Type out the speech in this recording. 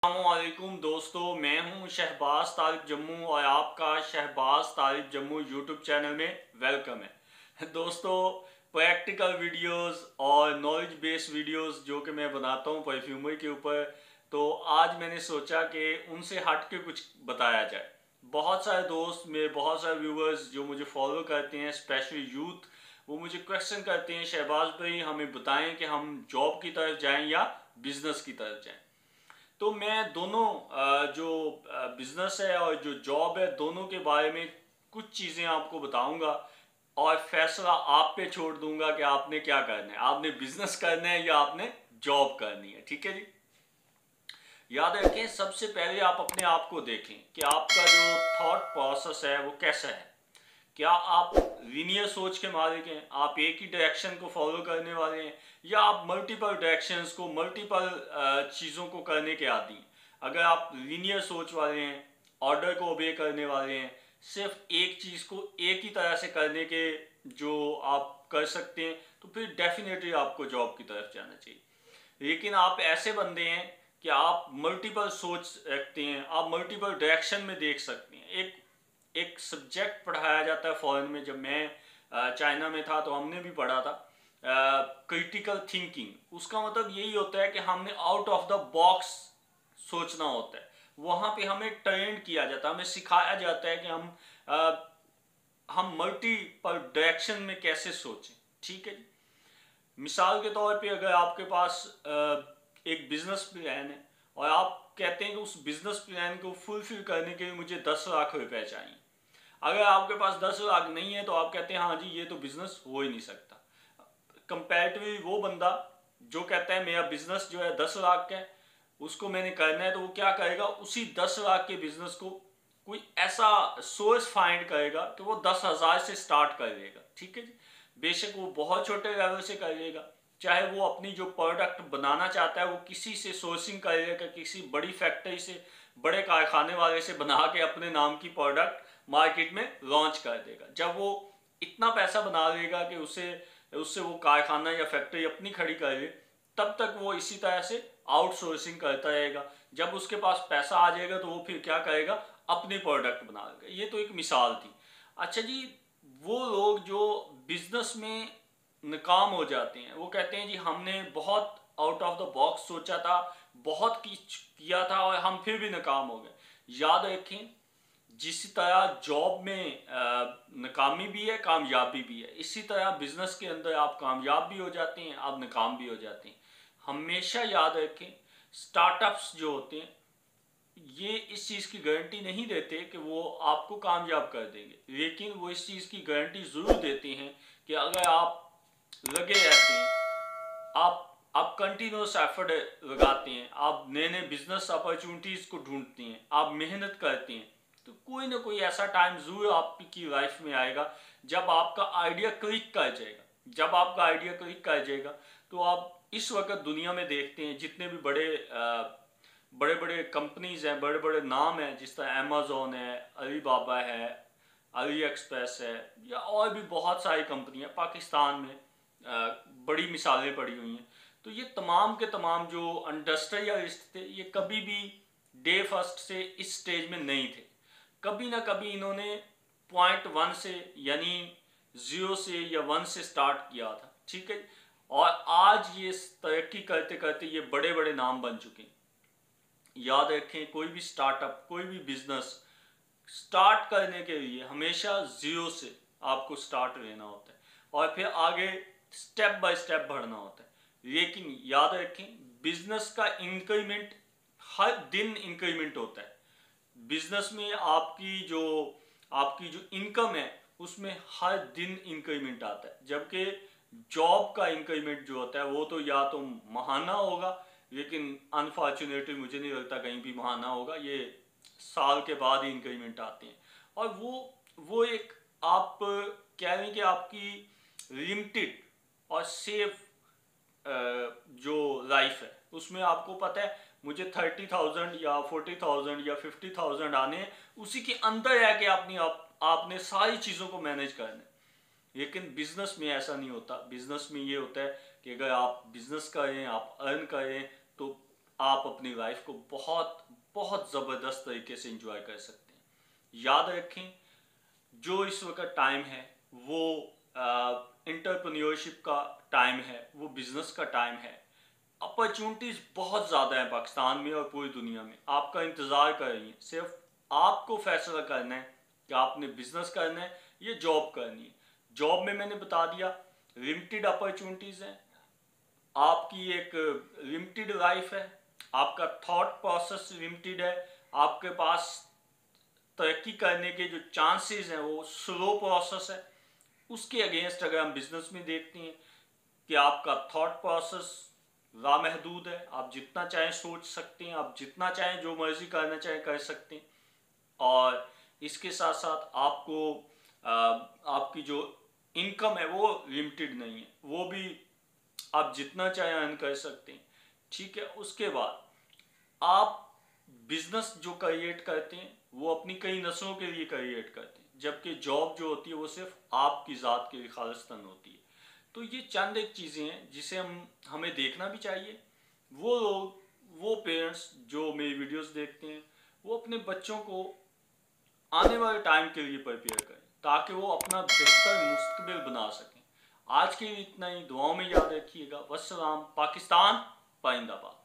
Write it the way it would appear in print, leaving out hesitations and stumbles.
अस्सलामुअलैकुम दोस्तों, मैं हूं शहबाज तारिक जम्मू और आपका शहबाज तारिक जम्मू यूट्यूब चैनल में वेलकम है। दोस्तों, प्रैक्टिकल वीडियोस और नॉलेज बेस्ड वीडियोस जो कि मैं बनाता हूं परफ्यूमरी के ऊपर, तो आज मैंने सोचा कि उनसे हट के कुछ बताया जाए। बहुत सारे दोस्त मेरे, बहुत सारे व्यूवर्स जो मुझे फॉलो करते हैं, स्पेशली यूथ, वो मुझे क्वेश्चन करते हैं, शहबाज भाई हमें बताएं कि हम जॉब की तरफ जाएं या बिजनेस की तरफ जाएं। तो मैं दोनों जो बिजनेस है और जो जॉब है, दोनों के बारे में कुछ चीज़ें आपको बताऊंगा और फैसला आप पे छोड़ दूंगा कि आपने क्या करना है। आपने बिजनेस करना है या आपने जॉब करनी है। ठीक है जी। याद रखें, सबसे पहले आप अपने आप को देखें कि आपका जो थॉट प्रोसेस है वो कैसा है। क्या आप लीनियर सोच के मालिक हैं, आप एक ही डायरेक्शन को फॉलो करने वाले हैं, या आप मल्टीपल डायरेक्शंस को, मल्टीपल चीज़ों को करने के आदी हैं। अगर आप लीनियर सोच वाले हैं, ऑर्डर को ओबे करने वाले हैं, सिर्फ एक चीज़ को एक ही तरह से करने के जो आप कर सकते हैं, तो फिर डेफिनेटली आपको जॉब की तरफ जाना चाहिए। लेकिन आप ऐसे बंदे हैं कि आप मल्टीपल सोच रखते हैं, आप मल्टीपल डायरेक्शन में देख सकते हैं। एक सब्जेक्ट पढ़ाया जाता है फॉरेन में। जब मैं चाइना में था तो हमने भी पढ़ा था क्रिटिकल थिंकिंग। उसका मतलब यही होता है कि हमने आउट ऑफ द बॉक्स सोचना होता है। वहाँ पे हमें ट्रेंड किया जाता है, हमें सिखाया जाता है कि हम मल्टीपल डायरेक्शन में कैसे सोचें। ठीक है जी। मिसाल के तौर पे, अगर आपके पास एक बिजनेस प्लान है और आप कहते हैं कि उस बिजनेस प्लान को फुलफिल करने के लिए मुझे 10 लाख रुपए चाहिए। अगर आपके पास 10 लाख नहीं है तो आप कहते हैं हाँ जी, ये तो बिजनेस हो ही नहीं सकता। कंपैरेटिवली वो बंदा जो कहता है मेरा बिजनेस जो है 10 लाख का है, उसको मैंने करना है, तो वो क्या करेगा, उसी 10 लाख के बिजनेस को कोई ऐसा सोर्स फाइंड करेगा कि वो 10,000 से स्टार्ट कर लेगा। ठीक है जी। बेशक वो बहुत छोटे लेवल से कर लेगा, चाहे वो अपनी जो प्रोडक्ट बनाना चाहता है वो किसी से सोर्सिंग कर लेगा, किसी बड़ी फैक्ट्री से, बड़े कारखाने वाले से बना के अपने नाम की प्रोडक्ट मार्केट में लॉन्च कर देगा। जब वो इतना पैसा बना लेगा कि उसे उससे वो कारखाना या फैक्ट्री अपनी खड़ी कर ले, तब तक वो इसी तरह से आउटसोर्सिंग करता रहेगा। जब उसके पास पैसा आ जाएगा तो वो फिर क्या करेगा, अपनी प्रोडक्ट बना लेगा। ये तो एक मिसाल थी। अच्छा जी, वो लोग जो बिजनेस में नाकाम हो जाते हैं, वो कहते हैं जी हमने बहुत आउट ऑफ द बॉक्स सोचा था, बहुत कुछ किया था और हम फिर भी नाकाम हो गए। याद रखें, जिस तरह जॉब में नाकामी भी है, कामयाबी भी है, इसी तरह बिजनेस के अंदर आप कामयाब भी हो जाते हैं, आप नाकाम भी हो जाते हैं। हमेशा याद रखें, स्टार्टअप्स जो होते हैं ये इस चीज़ की गारंटी नहीं देते कि वो आपको कामयाब कर देंगे, लेकिन वो इस चीज़ की गारंटी ज़रूर देते हैं कि अगर आप लगे रहते हैं, आप कंटिन्यूस एफर्ट लगाते हैं, आप नए नए बिजनेस अपॉर्चुनिटीज़ को ढूंढते हैं, आप मेहनत करते हैं, तो कोई ना कोई ऐसा टाइम ज़रूर आपकी लाइफ में आएगा जब आपका आइडिया क्लिक कर जाएगा। जब आपका आइडिया क्लिक कर जाएगा तो आप इस वक्त दुनिया में देखते हैं जितने भी बड़े बड़े कंपनीज हैं, बड़े बड़े नाम हैं, जिस तरह अमेजोन है, अली बाबा है, अली एक्सप्रेस है, या और भी बहुत सारी कंपनियां पाकिस्तान में बड़ी मिसालें पड़ी हुई हैं। तो ये तमाम के तमाम जो इंडस्ट्रियलिस्ट थे, ये कभी भी डे फर्स्ट से इस स्टेज में नहीं थे। कभी ना कभी इन्होंने पॉइंट 1 से, यानी 0 से या 1 से स्टार्ट किया था। ठीक है। और आज ये तरक्की करते करते ये बड़े बड़े नाम बन चुके हैं। याद रखें, कोई भी स्टार्टअप, कोई भी बिजनेस स्टार्ट करने के लिए हमेशा 0 से आपको स्टार्ट लेना होता है और फिर आगे स्टेप बाय स्टेप बढ़ना होता है। लेकिन याद रखें, बिजनेस का इंक्रीमेंट हर दिन इंक्रीमेंट होता है। बिजनेस में आपकी जो इनकम है उसमें हर दिन इंक्रीमेंट आता है, जबकि जॉब का इंक्रीमेंट जो होता है वो तो या तो महाना होगा, लेकिन अनफॉर्चुनेटली मुझे नहीं लगता कहीं भी महाना होगा। ये साल के बाद ही इंक्रीमेंट आते हैं। और वो एक, आप कह रहे हैं कि आपकी लिमिटेड और सेफ जो लाइफ है उसमें आपको पता है मुझे 30,000 या 40,000 या 50,000 आने हैं, उसी के अंदर है कि आपने सारी चीज़ों को मैनेज करना है। लेकिन बिजनेस में ऐसा नहीं होता। बिजनेस में ये होता है कि अगर आप बिजनेस करें, आप अर्न करें, तो आप अपनी लाइफ को बहुत बहुत ज़बरदस्त तरीके से एंजॉय कर सकते हैं। याद रखें, जो इस वक्त टाइम है वो एंटरप्रेन्योरशिप का टाइम है, वो बिजनेस का टाइम है। अपॉर्चुनिटीज बहुत ज़्यादा है पाकिस्तान में और पूरी दुनिया में, आपका इंतज़ार कर रही है। सिर्फ आपको फैसला करना है कि आपने बिजनेस करना है या जॉब करनी है। जॉब में मैंने बता दिया लिमिटेड अपॉर्चुनिटीज़ हैं, आपकी एक लिमिटेड लाइफ है, आपका थॉट प्रोसेस लिमिटेड है, आपके पास तरक्की करने के जो चांसेस हैं वो स्लो प्रोसेस है। उसके अगेंस्ट अगर हम बिजनेस में देखते हैं कि आपका थॉट प्रोसेस लामहदूद है, आप जितना चाहें सोच सकते हैं, आप जितना चाहें जो मर्जी करना चाहें कर सकते हैं। और इसके साथ साथ आपको आपकी जो इनकम है वो लिमिटेड नहीं है, वो भी आप जितना चाहें अर्न कर सकते हैं। ठीक है, उसके बाद आप बिजनेस जो क्रिएट करते हैं वो अपनी कई नस्लों के लिए क्रिएट करते हैं, जबकि जॉब जो होती है वो सिर्फ आपकी ज़ात के लिए खालिस्तान होती है। तो ये चंद एक चीज़ें हैं जिसे हमें देखना भी चाहिए। वो लोग, वो पेरेंट्स जो मेरी वीडियोस देखते हैं, वो अपने बच्चों को आने वाले टाइम के लिए प्रिपेयर करें ताकि वो अपना बेहतर मुस्तकबिल बना सकें। आज के लिए इतना ही, दुआओं में याद रखिएगा। वस्सलाम। पाकिस्तान पाइंदाबाद।